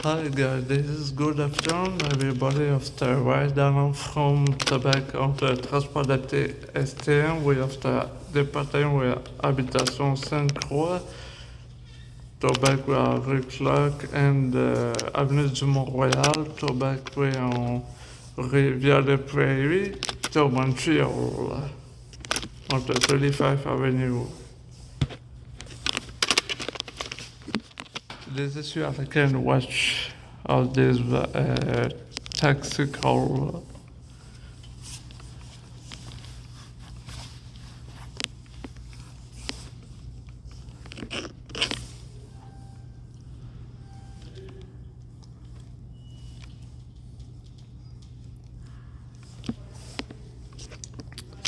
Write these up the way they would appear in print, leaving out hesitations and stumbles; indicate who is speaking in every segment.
Speaker 1: Hi guys, this is good afternoon everybody after right down from Quebec on the transport d'été STM, we after département we habitation Sainte-Croix, Quebec we are rue Clark and avenue du Mont-Royal, Quebec we on Rivière-des-Prairies, to Montreal on the 35th Avenue. This is you I can watch all this taxi call.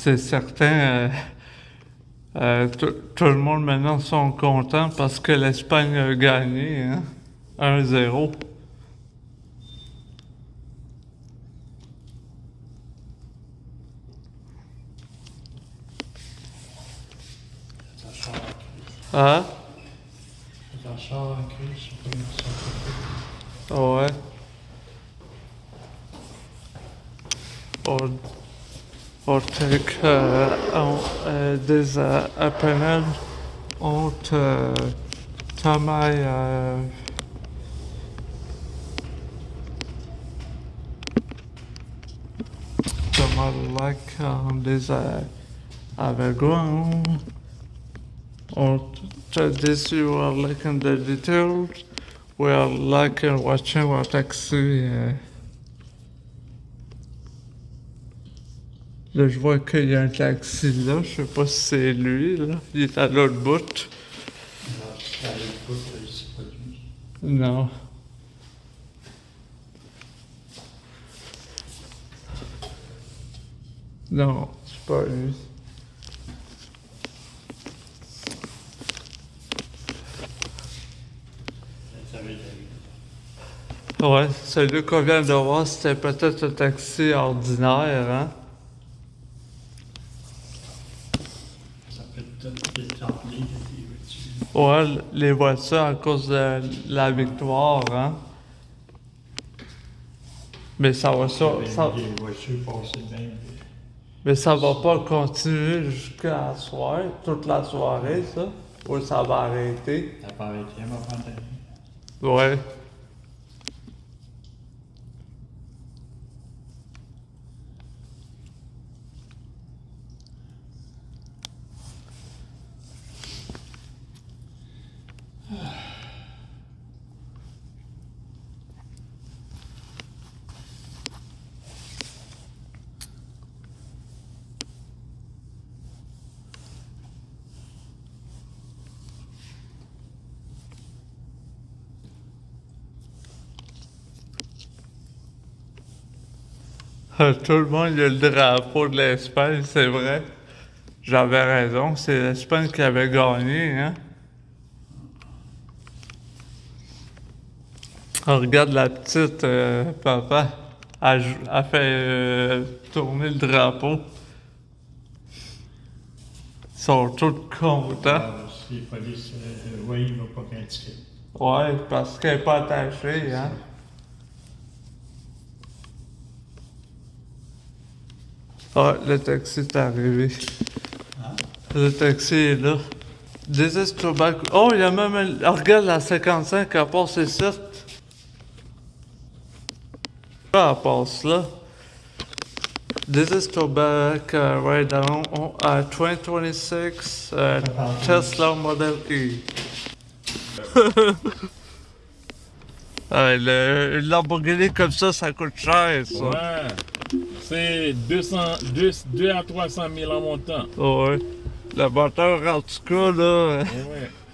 Speaker 1: C'est certain, tout le monde maintenant sont contents parce que l'Espagne a gagné, hein? 1-0. Hein? Ouais. Or take this appellant out to my like this Avagon or to this you are like in the details we are like watching our taxi. Là, je vois qu'il y a un taxi là, je sais pas si c'est lui, là. Il est à l'autre bout. Non. Non, c'est pas lui. Ouais, celui qu'on vient de voir, c'était peut-être un taxi ordinaire, hein? Ouais, les voitures à cause de la victoire, hein? Mais ça va mais ça va pas continuer jusqu'à la soirée, toute la soirée, ça? Ou ça va arrêter?
Speaker 2: Ça va arrêter, ma femme.
Speaker 1: Ouais. Tout le monde a le drapeau de l'Espagne, c'est vrai. J'avais raison, c'est l'Espagne qui avait gagné, hein? On regarde la petite, papa. Elle fait tourner le drapeau. Ils sont tous contents.
Speaker 2: Les polices, oui, il ne va pas critiquer.
Speaker 1: Ouais, parce qu'elle n'est pas attachée, hein? Ah, le taxi est arrivé.
Speaker 2: Hein?
Speaker 1: Le taxi est là. This is tobacco. Oh, il y a même un... Regarde la 55, elle passe ici. Elle passe là. This is tobacco right down on 2026 Tesla Model E. Le Lamborghini comme ça coûte cher, ça.
Speaker 3: Ouais. C'est 2 à 300 000 en montant.
Speaker 1: Ouais. Le moteur, en tout cas, là,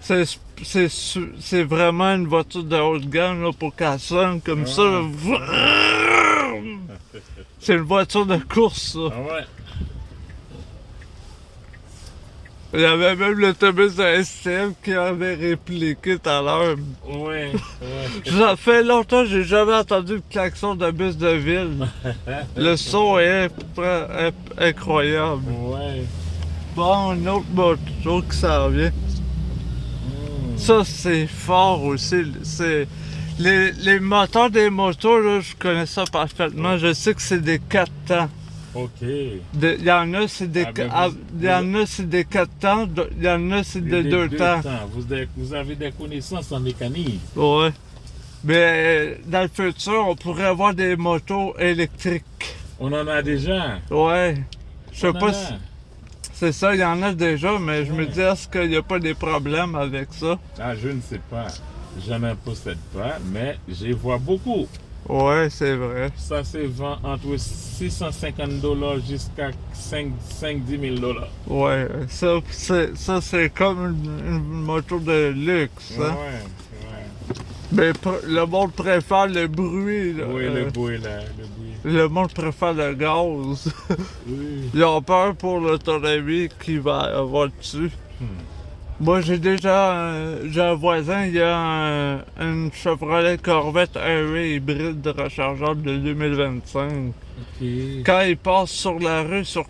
Speaker 3: Ouais.
Speaker 1: c'est vraiment une voiture de haute gamme là, pour qu'elle sonne comme ça. C'est une voiture de course, ça.
Speaker 3: Ah ouais.
Speaker 1: Il y avait même l'autobus de STM qui avait répliqué tout à l'heure.
Speaker 3: Ouais.
Speaker 1: Ça fait longtemps que j'ai jamais entendu le klaxon de bus de ville. Le son est incroyable.
Speaker 3: Ouais.
Speaker 1: Bon, une autre moto qui s'en vient. Ça, c'est fort aussi. C'est Les moteurs des motos, là, je connais ça parfaitement. Je sais que c'est des 4 temps.
Speaker 3: Ok.
Speaker 1: Il y en a, c'est des, il y en a, c'est des 4 temps. Il y en a, c'est de 2 temps.
Speaker 3: Vous avez des connaissances en mécanique.
Speaker 1: Ouais. Mais dans le futur, on pourrait avoir des motos électriques.
Speaker 3: On en a déjà.
Speaker 1: Ouais. Je sais
Speaker 3: On en
Speaker 1: pas
Speaker 3: a.
Speaker 1: si c'est ça, il y en a déjà, mais je me dis, est-ce qu'il n'y a pas des problèmes avec ça?
Speaker 3: Ah, je ne sais pas. Je n'en possède pas, mais j'y vois beaucoup.
Speaker 1: Ouais, c'est vrai.
Speaker 3: Ça se vend entre 650 $ jusqu'à 5-10 000 $.
Speaker 1: Ouais, ça c'est comme une moto de luxe.
Speaker 3: Ouais,
Speaker 1: Hein?
Speaker 3: ouais.
Speaker 1: Mais le monde préfère le bruit. Là.
Speaker 3: Oui, le bruit là, le bruit.
Speaker 1: Le monde préfère le gaz.
Speaker 3: Oui.
Speaker 1: Ils ont peur pour l'autonomie qu'il va avoir dessus. Moi, j'ai un voisin, il a une Chevrolet Corvette Airway hybride rechargeable de 2025.
Speaker 3: Ok.
Speaker 1: Quand il passe sur la rue sur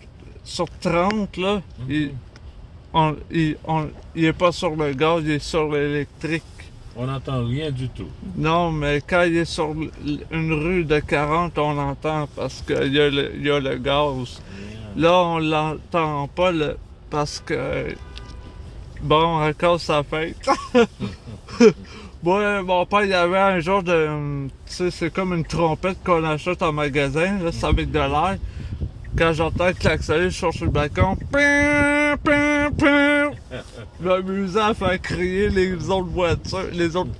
Speaker 1: 30, là, il est pas sur le gaz, il est sur l'électrique.
Speaker 3: On n'entend rien du tout.
Speaker 1: Non, mais quand il est sur une rue de 40, on l'entend parce qu'il y a le gaz. Là, on l'entend pas parce que, bon, à cause de sa fête. Moi, mon père, il y avait un genre de, tu sais, c'est comme une trompette qu'on achète en magasin, là, c'est avec de l'air. Quand j'entends klaxonner, je sors sur le balcon. Pim, pim, pim. Je m'amusais à faire crier les autres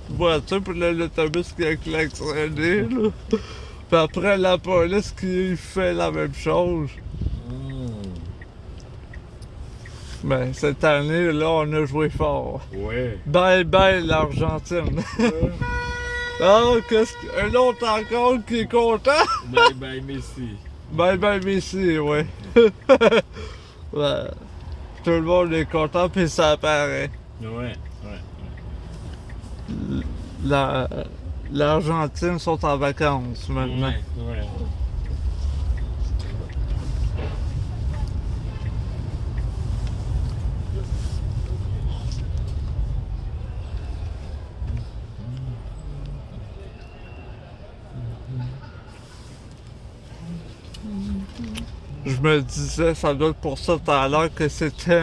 Speaker 1: voitures, puis là, l'autobus qui a klaxonné, là. Puis après, la police qui fait la même chose. Ben, cette année, là, on a joué fort.
Speaker 3: Ouais.
Speaker 1: Bye bye l'Argentine. Ah, un autre encore qui est content?
Speaker 3: Bye bye Messi.
Speaker 1: Bye bye Messi, ouais. Ouais. Tout le monde est content, puis ça apparaît.
Speaker 3: Ouais, ouais.
Speaker 1: L'Argentine sont en vacances maintenant.
Speaker 3: Ouais.
Speaker 1: Je me disais, ça doit être pour ça tout à l'heure que c'était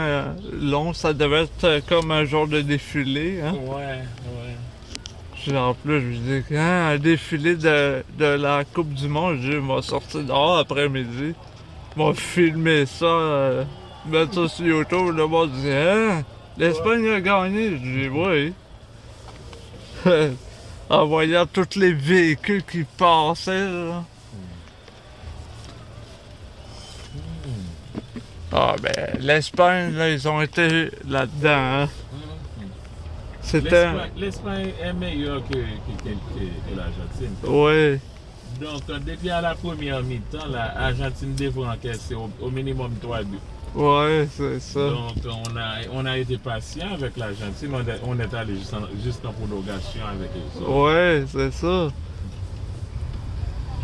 Speaker 1: long, ça devait être comme un genre de défilé, hein?
Speaker 3: Ouais.
Speaker 1: En plus, je me dis, hein, un défilé de la Coupe du Monde, je m'a sorti dehors après-midi, m'a filmé ça, mettre ça sur YouTube, le monde dit, hein, l'Espagne a gagné, je dis, oui. En voyant tous les véhicules qui passaient, là. Ah ben, l'Espagne, là, ils ont été là-dedans, hein. C'était...
Speaker 3: L'Espagne est meilleure que l'Argentine.
Speaker 1: Oui.
Speaker 3: Donc, depuis à la première mi-temps, l'Argentine devrait encaisser au minimum 3 buts.
Speaker 1: Oui, c'est ça.
Speaker 3: Donc, on a été patient avec l'Argentine. On est allé juste en prolongation avec eux.
Speaker 1: Oui, c'est ça.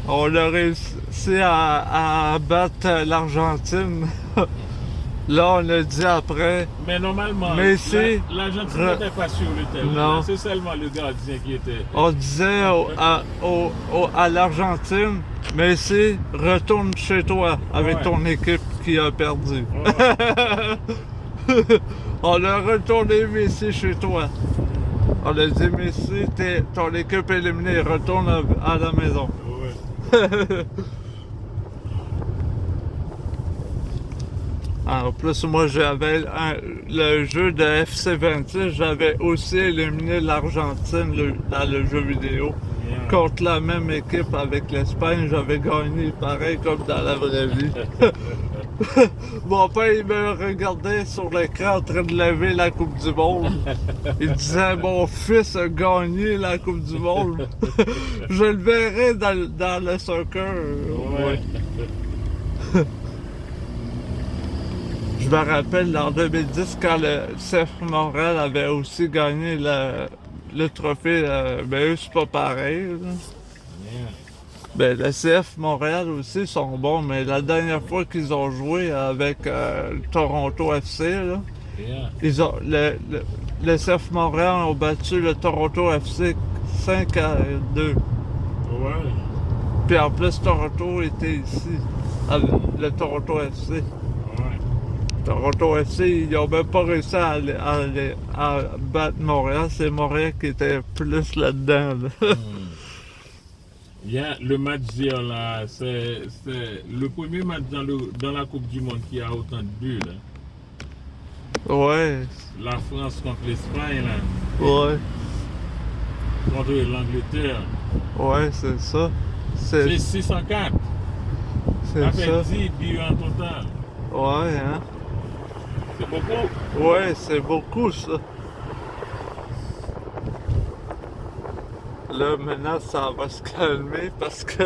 Speaker 1: On a réussi à battre l'Argentine. Là, on a dit après.
Speaker 3: Mais normalement,
Speaker 1: Messi,
Speaker 3: l'Argentine n'était pas sur le terrain.
Speaker 1: Non.
Speaker 3: C'est seulement le gardien qui était.
Speaker 1: On disait à l'Argentine, Messi, retourne chez toi avec
Speaker 3: Ouais.
Speaker 1: ton équipe qui a perdu.
Speaker 3: Ouais.
Speaker 1: On a retourné Messi chez toi. On a dit, Messi, ton équipe est éliminée, retourne à la maison.
Speaker 3: Ouais.
Speaker 1: En plus, moi, j'avais le jeu de FC26, j'avais aussi éliminé l'Argentine dans le jeu vidéo.
Speaker 3: Yeah.
Speaker 1: Contre la même équipe avec l'Espagne, j'avais gagné pareil comme dans la vraie vie. Mon père, il me regardait sur l'écran en train de lever la Coupe du Monde. Il disait, mon fils a gagné la Coupe du Monde. Je le verrai dans le soccer.
Speaker 3: Ouais.
Speaker 1: Je me rappelle en 2010 quand le CF Montréal avait aussi gagné le trophée, ben eux c'est pas pareil. Là.
Speaker 3: Yeah.
Speaker 1: Ben le CF Montréal aussi sont bons, mais la dernière fois qu'ils ont joué avec le Toronto FC, là,
Speaker 3: Yeah.
Speaker 1: ils ont le CF Montréal ont battu le Toronto FC 5-2.
Speaker 3: Ouais.
Speaker 1: Puis en plus, Toronto était ici, le Toronto FC.
Speaker 3: Ouais.
Speaker 1: Toronto FC, ils n'ont même pas réussi à battre Montréal. C'est Montréal qui était plus là-dedans. Là.
Speaker 3: Bien, le match d'hier là, c'est le premier match dans la Coupe du Monde qui a autant de buts. Là.
Speaker 1: Ouais,
Speaker 3: La France contre l'Espagne, là,
Speaker 1: ouais,
Speaker 3: contre l'Angleterre.
Speaker 1: ouais, c'est ça.
Speaker 3: C'est 604. Ça
Speaker 1: C'est
Speaker 3: fait
Speaker 1: ça.
Speaker 3: 10 buts en total.
Speaker 1: Ouais, hein.
Speaker 3: C'est beaucoup.
Speaker 1: Ouais, c'est beaucoup ça. Là, maintenant, ça va se calmer parce que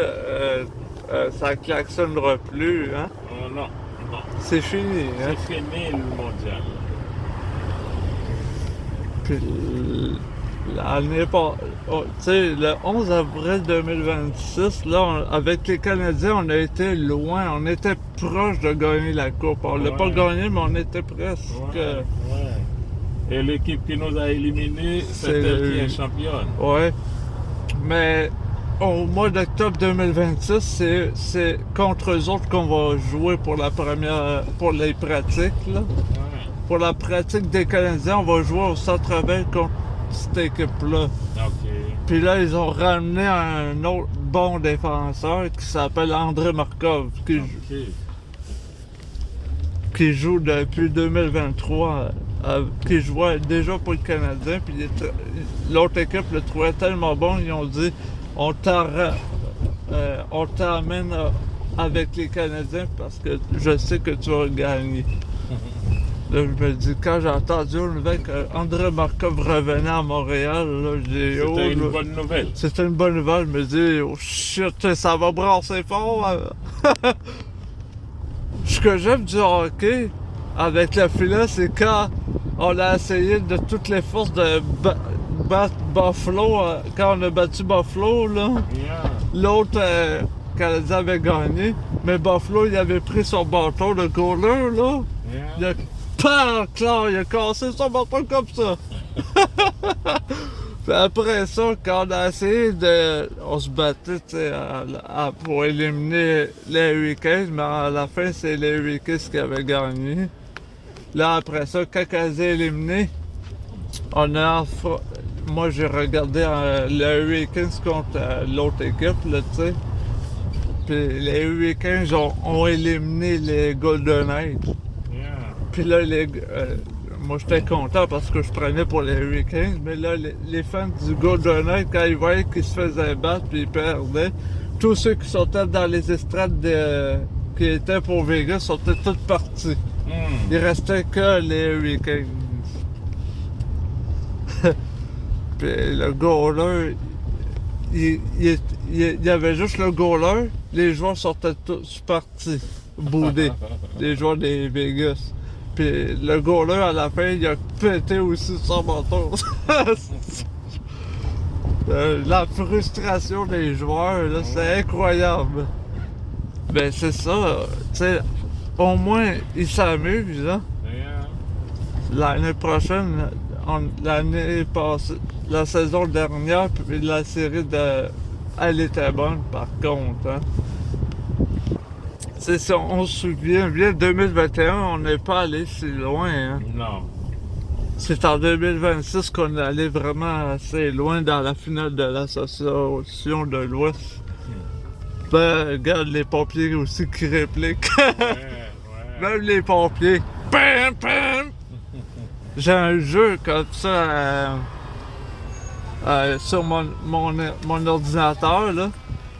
Speaker 1: ça klaxonnera plus, hein.
Speaker 3: Oh, non, non.
Speaker 1: C'est fini, hein.
Speaker 3: C'est fini le mondial.
Speaker 1: Puis l'année passée, tu sais, le 11 avril 2026, là, avec les Canadiens, on a été loin. On était proche de gagner la Coupe. On l'a pas
Speaker 3: Ouais.
Speaker 1: gagné, mais on était presque.
Speaker 3: Ouais. Et l'équipe qui nous a éliminés, c'est
Speaker 1: C'est
Speaker 3: elle
Speaker 1: le-
Speaker 3: qui est championne.
Speaker 1: Ouais. Mais au mois d'octobre 2026, c'est contre eux autres qu'on va jouer pour pour les pratiques, là.
Speaker 3: Ouais.
Speaker 1: Pour la pratique des Canadiens, on va jouer au Centre-Ville contre cette équipe-là.
Speaker 3: Ok.
Speaker 1: Puis là, ils ont ramené un autre bon défenseur qui s'appelle André Markov,
Speaker 3: Ok.
Speaker 1: qui joue depuis 2023, qui jouait déjà pour le Canadien. Puis l'autre équipe le trouvait tellement bon, ils ont dit on t'amène avec les Canadiens parce que je sais que tu vas gagner. Là, je me dis, quand j'ai entendu une nouvelle qu'André Markov revenait à Montréal, là, j'ai dit, oh,
Speaker 3: C'était une
Speaker 1: là,
Speaker 3: bonne nouvelle.
Speaker 1: c'était une bonne nouvelle. Je me dis, oh shit, ça va brasser fort. Hein. Ce que j'aime du hockey avec le filet, c'est quand on a essayé de toutes les forces de battre Buffalo. Quand on a battu Buffalo, là,
Speaker 3: Yeah.
Speaker 1: l'autre Canadien avait gagné, mais Buffalo, il avait pris son bâton de goaler, là. Il
Speaker 3: Yeah.
Speaker 1: a clair, il a cassé son bâton comme ça. Puis après ça, quand on a essayé de... On se battait, tu sais, pour éliminer les Hurricanes, mais à la fin, c'est les Hurricanes qui avaient gagné. Là, après ça, quand ils étaient éliminés, on a... Moi, j'ai regardé les Hurricanes contre l'autre équipe, là, tu sais. Puis les Hurricanes ont éliminé les Golden Knights.
Speaker 3: Yeah.
Speaker 1: Puis là, moi, j'étais content parce que je prenais pour les Hurricanes, mais là, les fans du Golden Knight, quand ils voyaient qu'ils se faisaient battre puis ils perdaient, tous ceux qui sortaient dans les estrades qui étaient pour Vegas sortaient tous partis. Il restait que les Hurricanes. Puis le goaler, il y avait juste le goaler, les joueurs sortaient tous partis, boudés, les joueurs des Vegas. Puis le goaler, à la fin, il a pété aussi son bâton. La frustration des joueurs, là, c'est incroyable. Ben c'est ça, tu sais, au moins, ils s'amusent, hein.
Speaker 3: Yeah.
Speaker 1: L'année prochaine, l'année passée, la saison dernière, puis la série elle était bonne par contre. Hein. C'est ça, on se souvient bien, 2021, on n'est pas allé si loin. Hein.
Speaker 3: Non.
Speaker 1: C'est en 2026 qu'on est allé vraiment assez loin dans la finale de l'Association de l'Ouest. Ben, regarde les pompiers aussi qui répliquent.
Speaker 3: Ouais, ouais.
Speaker 1: Même les pompiers. Pam, pam. J'ai un jeu comme ça sur mon ordinateur, là.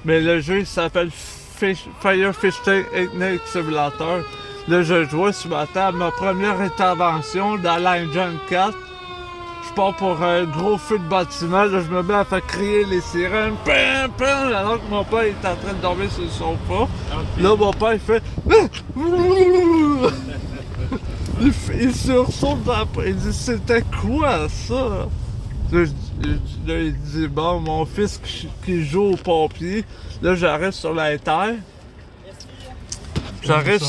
Speaker 1: Mais le jeu il s'appelle Fire Fishing Technique Simulator. Là, je jouais ce matin à ma première intervention dans l'Engine 4. Je pars pour un gros feu de bâtiment. Là, je me mets à faire crier les sirènes. Pam, pam, alors que mon père est en train de dormir sur le sofa.
Speaker 3: Ok.
Speaker 1: Là, mon père, il fait... il sursaute après. Il dit, c'était quoi, ça? Là, il dit, bon, mon fils qui joue au pompier. Là, j'arrête sur la terre. J'arrête